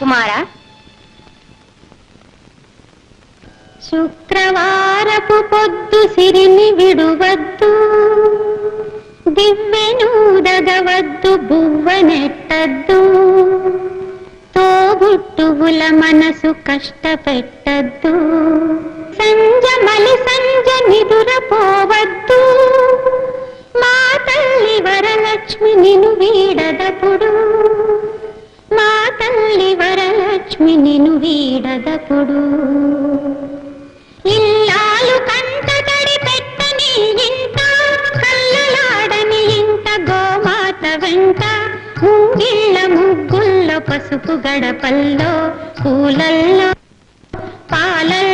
కుమారా, శుక్రవారపు పొద్దు సిరిని విడువద్దు, దివ్వెనూదగవద్దు, బువ్వనెట్టద్దు, తోబుట్టువుల మనసు కష్టపెట్టద్దు, సంజమలి సంజ నిదురపోవద్దు, మా తల్లి వరలక్ష్మి నిను వీడదపుడు, మా తల్లి వరలక్ష్మి నిను వీడదపుడు. ఇల్లాలు కంటతడి పెట్టని ఇంట, కల్లలాడని ఇంట, గోమాత వెంట, ముంగిళ్ళ ముగ్గుల్లో, పసుపు గడపల్లో, పూలల్లో, పాలల్లో